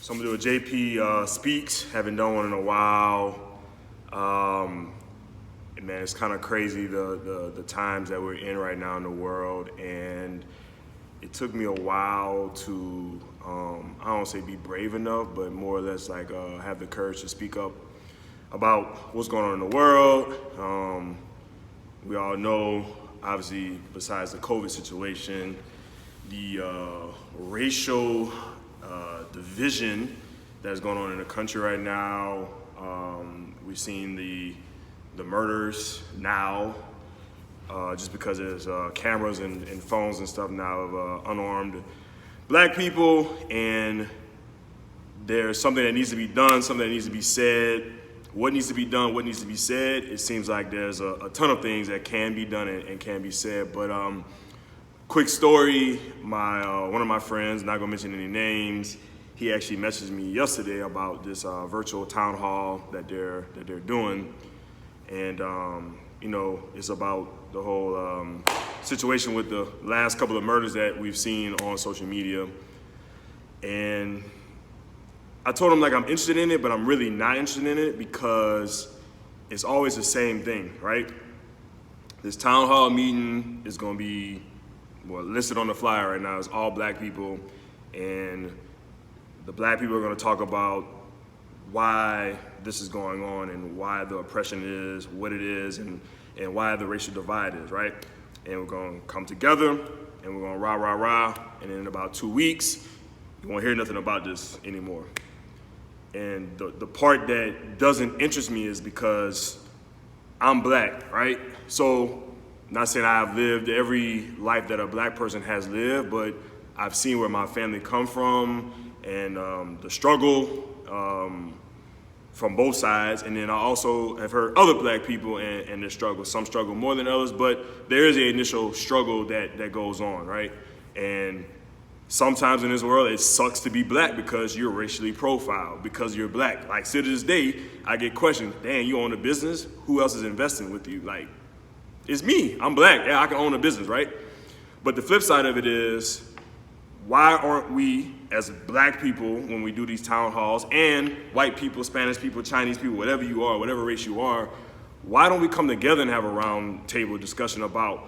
So I'm gonna do a JP Speaks. Haven't done one in a while. And man, it's kind of crazy the times that we're in right now in the world, and it took me a while to I don't say be brave enough, but more or less like have the courage to speak up about what's going on in the world. We all know, obviously, besides the COVID situation, the racial division that's going on in the country right now. We've seen the murders now, just because there's cameras and phones and stuff now of unarmed black people, and there's something that needs to be done, something that needs to be said. What needs to be done, what needs to be said, it seems like there's a ton of things that can be done and can be said. But quick story, one of my friends, not gonna mention any names, he actually messaged me yesterday about this virtual town hall that they're doing. And it's about the whole situation with the last couple of murders that we've seen on social media. And I told him, like, I'm interested in it, but I'm really not interested in it because it's always the same thing, right? This town hall meeting is gonna be, listed on the flyer right now. It's all black people, and the black people are gonna talk about why this is going on and why the oppression is what it is, and why the racial divide is, right? And we're gonna come together and we're gonna rah, and in about 2 weeks, you won't hear nothing about this anymore. And the part that doesn't interest me is because I'm black, right? So, not saying I've lived every life that a black person has lived, but I've seen where my family come from and the struggle from both sides. And then I also have heard other black people and their struggle. Some struggle more than others, but there is an initial struggle that goes on, right? And sometimes in this world, it sucks to be black because you're racially profiled, because you're black. Like, still to this day, I get questioned, dang, you own a business? Who else is investing with you? Like, it's me, I'm black, yeah, I can own a business, right? But the flip side of it is, why aren't we, as black people, when we do these town halls, and white people, Spanish people, Chinese people, whatever you are, whatever race you are, why don't we come together and have a round table discussion about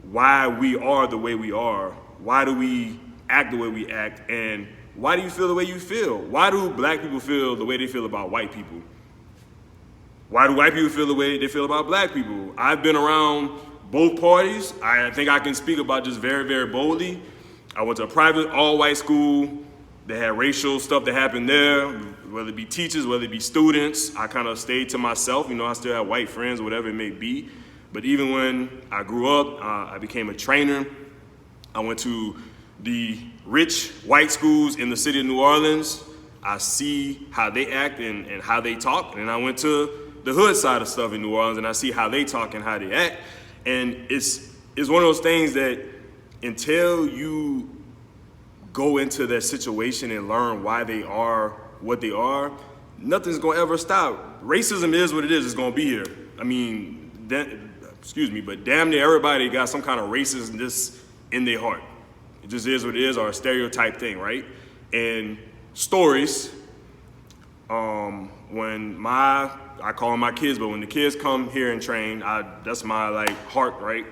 why we are the way we are? Why do we act the way we act, and why do you feel the way you feel? Why do black people feel the way they feel about white people? Why do white people feel the way they feel about black people? I've been around both parties. I think I can speak about this very, very boldly. I went to a private all-white school. They had racial stuff that happened there, whether it be teachers, whether it be students. I kind of stayed to myself. I still have white friends, whatever it may be. But even when I grew up, I became a trainer. I went to the rich white schools in the city of New Orleans. I see how they act and how they talk. And I went to the hood side of stuff in New Orleans, and I see how they talk and how they act. And it's one of those things that until you go into that situation and learn why they are what they are, nothing's gonna ever stop. Racism is what it is. It's gonna be here. I mean, but damn near everybody got some kind of racism in their heart. It just is what it is, or a stereotype thing, right? And stories, I call them my kids, but when the kids come here and train, that's my heart, right?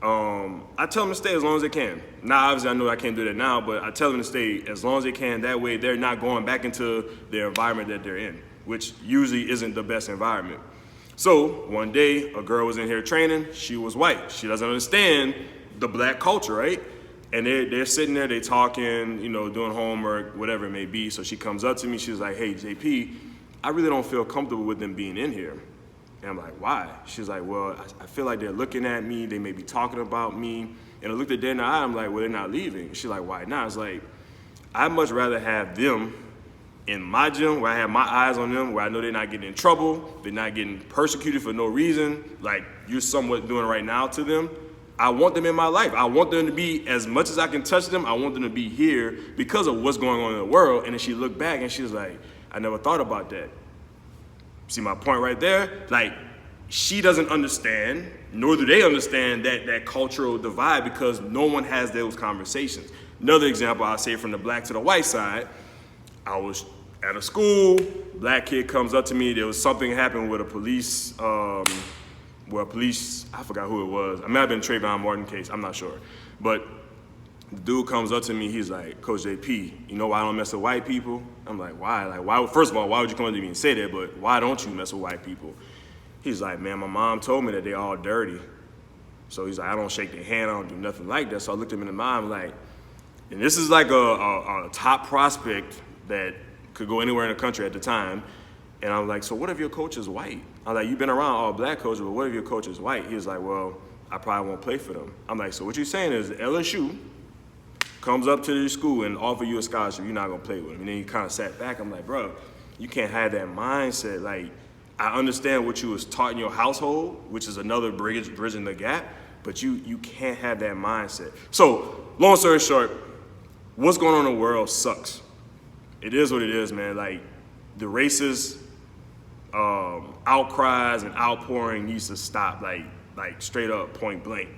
I tell them to stay as long as they can. Now, obviously, I know I can't do that now, but I tell them to stay as long as they can. That way, they're not going back into their environment that they're in, which usually isn't the best environment. So one day, a girl was in here training. She was white. She doesn't understand the black culture, right? And they're sitting there, they talking, doing homework, whatever it may be. So she comes up to me, she's like, hey, JP, I really don't feel comfortable with them being in here. And I'm like, why? She's like, well, I feel like they're looking at me, they may be talking about me. And I looked at them in the eye, I'm like, well, they're not leaving. She's like, why not? I was like, I'd much rather have them in my gym, where I have my eyes on them, where I know they're not getting in trouble, they're not getting persecuted for no reason, like you're somewhat doing right now to them. I want them in my life. I want them to be, as much as I can touch them, I want them to be here because of what's going on in the world. And then she looked back and she was like, I never thought about that. See my point right there? Like, she doesn't understand, nor do they understand that cultural divide, because no one has those conversations. Another example, I'll say from the black to the white side, I was at a school, black kid comes up to me. There was something happened with a police, I forgot who it was. It might have been Trayvon Martin case, I'm not sure. But the dude comes up to me, he's like, Coach JP, you know why I don't mess with white people? I'm like, why? Like, why? First of all, why would you come up to me and say that? But why don't you mess with white people? He's like, man, my mom told me that they all dirty. So he's like, I don't shake their hand, I don't do nothing like that. So I looked him in the eye, I'm like, and this is like a top prospect that could go anywhere in the country at the time. And I'm like, so what if your coach is white? I'm like, you've been around all black coaches, but what if your coach is white? He was like, well, I probably won't play for them. I'm like, so what you're saying is LSU comes up to the school and offer you a scholarship, you're not gonna play with him. And then he kind of sat back. I'm like, bro, you can't have that mindset. Like, I understand what you was taught in your household, which is another bridging the gap, but you can't have that mindset. So, long story short, what's going on in the world sucks. It is what it is, man. Like, the racist outcries and outpouring needs to stop, like straight up, point blank.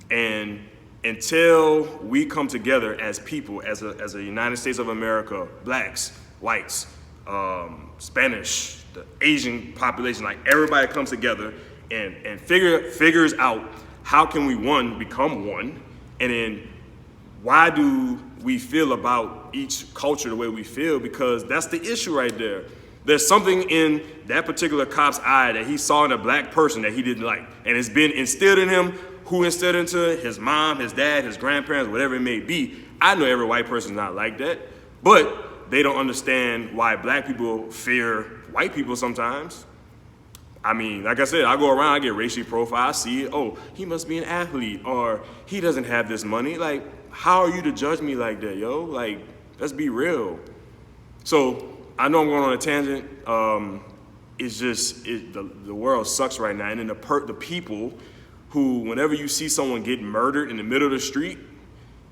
And until we come together as people, as a United States of America, blacks, whites, Spanish, the Asian population, like everybody comes together and figures out how can we, one, become one, and then why do we feel about each culture the way we feel? Because that's the issue right there. There's something in that particular cop's eye that he saw in a black person that he didn't like, and it's been instilled in him. Who instilled into it? His mom, his dad, his grandparents, whatever it may be. I know every white person's not like that, but they don't understand why black people fear white people sometimes. I mean, like I said, I go around, I get racially profiled, I see it, oh, he must be an athlete, or he doesn't have this money. Like, how are you to judge me like that, yo? Like, let's be real. So, I know I'm going on a tangent. It's just, the world sucks right now. And then the people who, whenever you see someone get murdered in the middle of the street,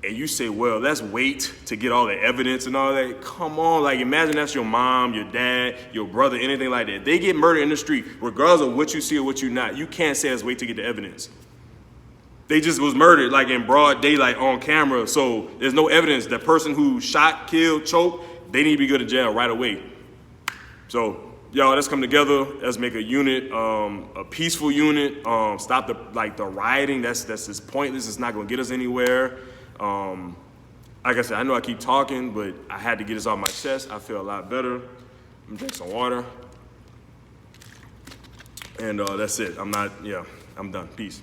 and you say, well, let's wait to get all the evidence and all that. Come on, like, imagine that's your mom, your dad, your brother, anything like that. They get murdered in the street, regardless of what you see or what you not. You can't say let's wait to get the evidence. They just was murdered, like, in broad daylight on camera, so there's no evidence. The person who shot, killed, choked, they need to be go to jail right away. So, y'all, let's come together. Let's make a unit, a peaceful unit. Stop the rioting. That's just pointless. It's not gonna get us anywhere. Like I said, I know I keep talking, but I had to get this off my chest. I feel a lot better. I'm gonna drink some water. And that's it. I'm done. Peace.